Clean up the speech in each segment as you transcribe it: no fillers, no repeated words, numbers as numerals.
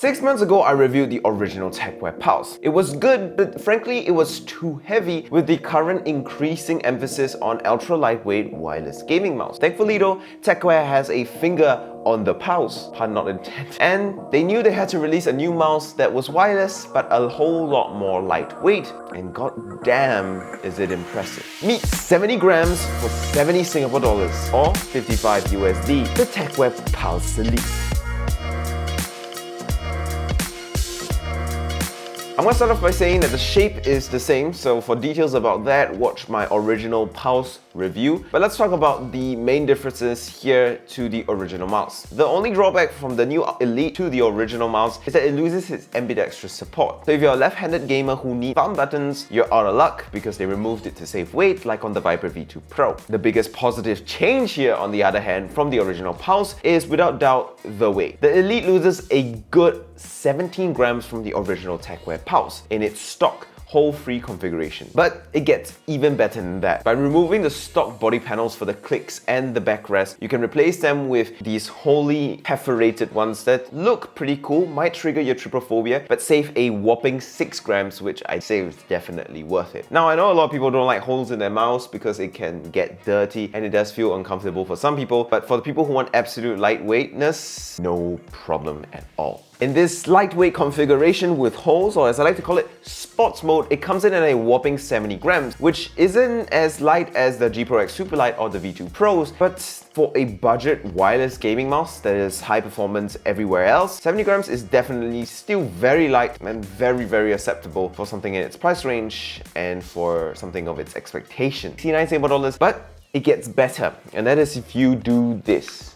6 months ago, I reviewed the original Tecware Pulse. It was good, but frankly, it was too heavy with the current increasing emphasis on ultra-lightweight wireless gaming mouse. Thankfully though, Tecware has a finger on the pulse, pun not intended. And they knew they had to release a new mouse that was wireless, but a whole lot more lightweight. And god damn, is it impressive. Meet 70 grams for 70 Singapore dollars, or 55 USD, the Tecware Pulse Elite. I'm gonna start off by saying that the shape is the same, so for details about that, watch my original Pulse review. But let's talk about the main differences here to the original mouse. The only drawback from the new Elite to the original mouse is that it loses its ambidextrous support. So if you're a left-handed gamer who needs thumb buttons, you're out of luck because they removed it to save weight, like on the Viper V2 Pro. The biggest positive change here, on the other hand, from the original Pulse is without doubt the weight. The Elite loses a good 17 grams from the original Tecware Pulse in its stock hole-free configuration. But it gets even better than that. By removing the stock body panels for the clicks and the backrest, you can replace them with these wholly perforated ones that look pretty cool, might trigger your trypophobia, but save a whopping 6 grams, which I say is definitely worth it. Now, I know a lot of people don't like holes in their mouse because it can get dirty and it does feel uncomfortable for some people, but for the people who want absolute lightweightness, no problem at all. In this lightweight configuration with holes, or as I like to call it, sports mode, it comes in at a whopping 70 grams, which isn't as light as the G Pro X Superlight or the V2 Pros, but for a budget wireless gaming mouse that is high performance everywhere else, 70 grams is definitely still very light and very acceptable for something in its price range and for something of its expectation. $69 Singapore, but it gets better, and that is if you do this.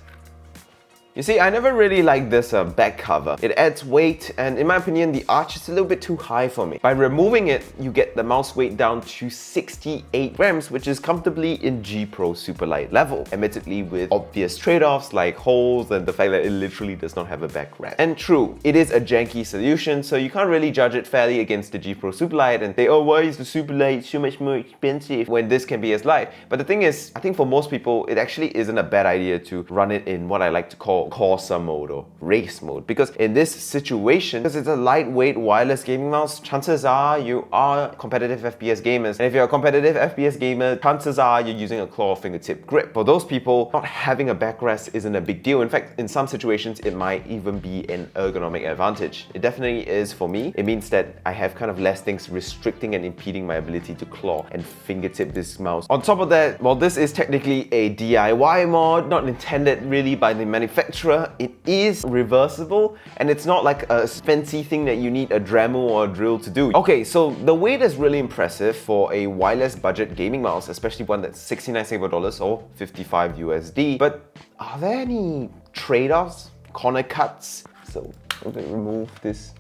You see, I never really liked this back cover. It adds weight, and in my opinion, the arch is a little bit too high for me. By removing it, you get the mouse weight down to 68 grams, which is comfortably in G Pro Superlight level, admittedly with obvious trade-offs like holes and the fact that it literally does not have a backrest. And true, it is a janky solution, so you can't really judge it fairly against the G Pro Superlight and say, oh, why is the Superlight so much more expensive when this can be as light? But the thing is, I think for most people, it actually isn't a bad idea to run it in what I like to call Corsa mode or race mode, because in this situation, because it's a lightweight wireless gaming mouse, chances are you are competitive FPS gamers, and if you're a competitive FPS gamer, chances are you're using a claw or fingertip grip. For those people, not having a backrest isn't a big deal. In fact, in some situations, it might even be an ergonomic advantage. It definitely is for me. It means that I have kind of less things restricting and impeding my ability to claw and fingertip this mouse. On top of that, while this is technically a DIY mod, not intended really by the manufacturer, it is reversible, and it's not like a fancy thing that you need a Dremel or a drill to do. Okay, so the weight is really impressive for a wireless budget gaming mouse, especially one that's 69 Singapore dollars or 55 USD. But are there any trade-offs, corner cuts? So I'm going to remove this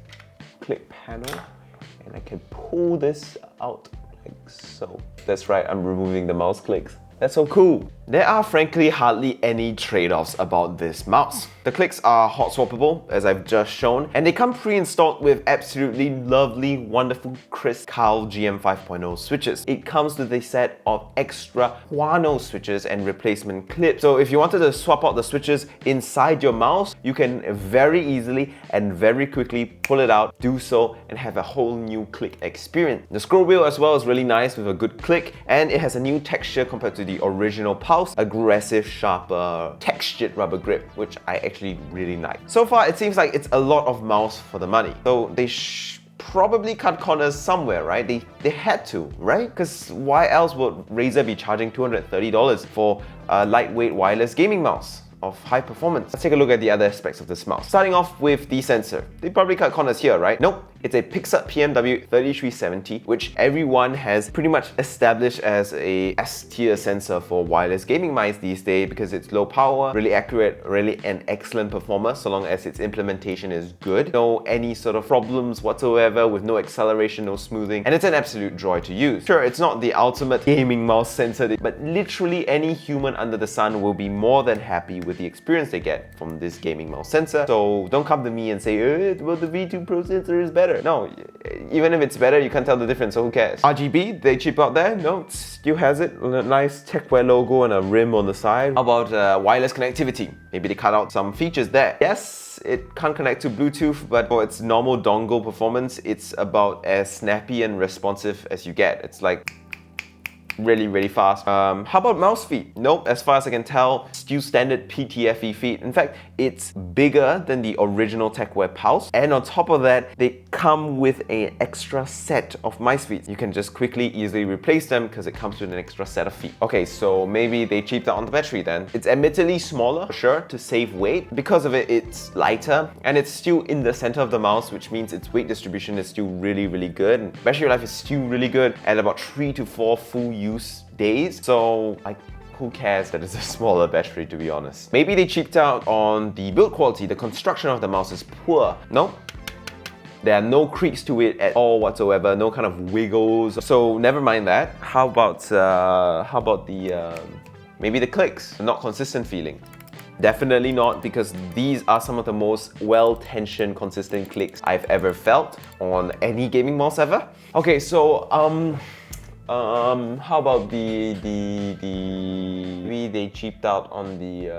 click panel, and I can pull this out like so. That's right, I'm removing the mouse clicks. That's so cool. There are frankly hardly any trade-offs about this mouse. The clicks are hot swappable, as I've just shown, and they come pre-installed with absolutely lovely, wonderful, crisp Carl GM 5.0 switches. It comes with a set of extra Huano switches and replacement clips. So if you wanted to swap out the switches inside your mouse, you can very easily and very quickly pull it out, do so, and have a whole new click experience. The scroll wheel as well is really nice with a good click, and it has a new texture compared to the original Pulse, aggressive, sharper, textured rubber grip, which I actually really like. So far, it seems like it's a lot of mouse for the money. So they probably cut corners somewhere, right? They had to, right? Because why else would Razer be charging $230 for a lightweight wireless gaming mouse of high performance? Let's take a look at the other aspects of this mouse. Starting off with the sensor. They probably cut corners here, right? Nope. It's a Pixar PMW 3370, which everyone has pretty much established as a S-tier sensor for wireless gaming mice these days because it's low power, really accurate, really an excellent performer so long as its implementation is good. No any sort of problems whatsoever with no acceleration, no smoothing, and it's an absolute joy to use. Sure, it's not the ultimate gaming mouse sensor, but literally any human under the sun will be more than happy with the experience they get from this gaming mouse sensor. So don't come to me and say, well, the V2 Pro sensor is better. No, even if it's better, you can't tell the difference, so who cares? RGB, they cheap out there? No, it still has it. A nice Tecware logo and a rim on the side. How about wireless connectivity? Maybe they cut out some features there. Yes, it can't connect to Bluetooth, but for its normal dongle performance, it's about as snappy and responsive as you get. It's like really fast. How about mouse feet? Nope, as far as I can tell, still standard PTFE feet. In fact, it's bigger than the original Tecware Pulse. And on top of that, they come with an extra set of mice feet. You can just quickly, easily replace them because it comes with an extra set of feet. Okay, so maybe they cheaped out on the battery then. It's admittedly smaller, for sure, to save weight. Because of it, it's lighter and it's still in the center of the mouse, which means its weight distribution is still really good. And battery life is still really good at about 3 to 4 full use days. So like, who cares that it's a smaller battery, to be honest. Maybe they cheaped out on the build quality. The construction of the mouse is poor. No, there are no creaks to it at all whatsoever, no kind of wiggles. So never mind that. How about the maybe the clicks? Not consistent feeling. Definitely not, because these are some of the most well-tensioned, consistent clicks I've ever felt on any gaming mouse ever. Okay, so how about maybe they cheaped out on the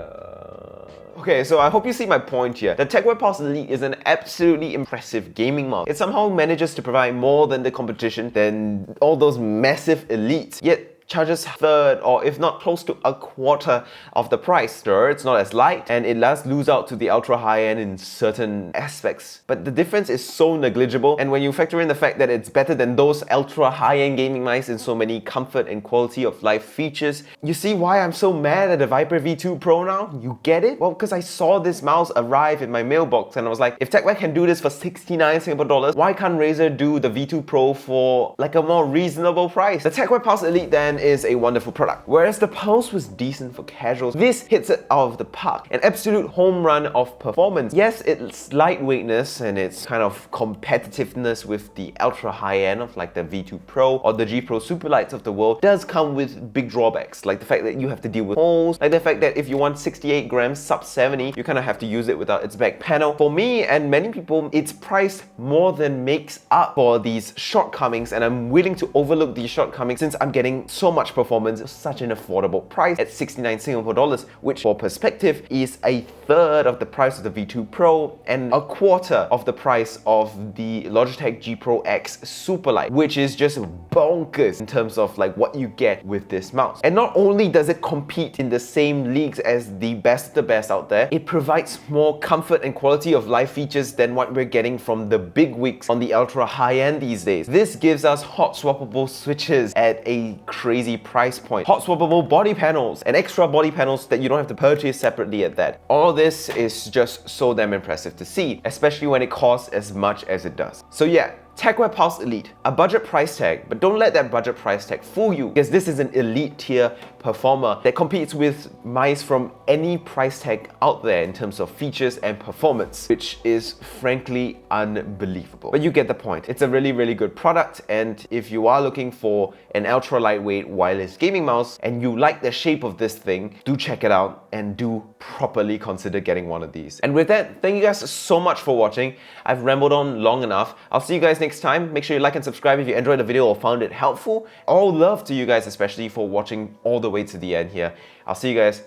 Okay, so I hope you see my point here. The Tecware Pulse Elite is an absolutely impressive gaming mouse. It somehow manages to provide more than the competition, than all those massive elites, yet charges third, or if not close to a quarter of the price. Sure, it's not as light and it does lose out to the ultra high end in certain aspects, but the difference is so negligible, and when you factor in the fact that it's better than those ultra high end gaming mice in so many comfort and quality of life features, you see why I'm so mad at the Viper V2 Pro now? You get it? Well, because I saw this mouse arrive in my mailbox and I was like, if Tecware can do this for 69 Singapore dollars, why can't Razer do the V2 Pro for like a more reasonable price? The Tecware Pulse Elite then is a wonderful product. Whereas the Pulse was decent for casuals, this hits it out of the park. An absolute home run of performance. Yes, its lightweightness and its kind of competitiveness with the ultra high end of like the V2 Pro or the G Pro Superlights of the world does come with big drawbacks, like the fact that you have to deal with holes, like the fact that if you want 68 grams sub 70, you kind of have to use it without its back panel. For me and many people, it's priced more than makes up for these shortcomings, and I'm willing to overlook these shortcomings since I'm getting so much performance at such an affordable price at 69 Singapore dollars, which for perspective is a third of the price of the V2 Pro and a quarter of the price of the Logitech G Pro X Superlight, which is just bonkers in terms of like what you get with this mouse. And not only does it compete in the same leagues as the best of the best out there, it provides more comfort and quality of life features than what we're getting from the big wigs on the ultra high end these days. This gives us hot swappable switches at a crazy price point, hot swappable body panels and extra body panels that you don't have to purchase separately at that. All this is just so damn impressive to see, especially when it costs as much as it does. So yeah, Tecware Pulse Elite, a budget price tag, but don't let that budget price tag fool you, because this is an elite tier performer that competes with mice from any price tag out there in terms of features and performance, which is frankly unbelievable. But you get the point. It's a really good product, and if you are looking for an ultra lightweight wireless gaming mouse and you like the shape of this thing, do check it out and do properly consider getting one of these. And with that, thank you guys so much for watching. I've rambled on long enough. I'll see you guys next time. Make sure you like and subscribe if you enjoyed the video or found it helpful. All love to you guys, especially for watching all the way to the end here. I'll see you guys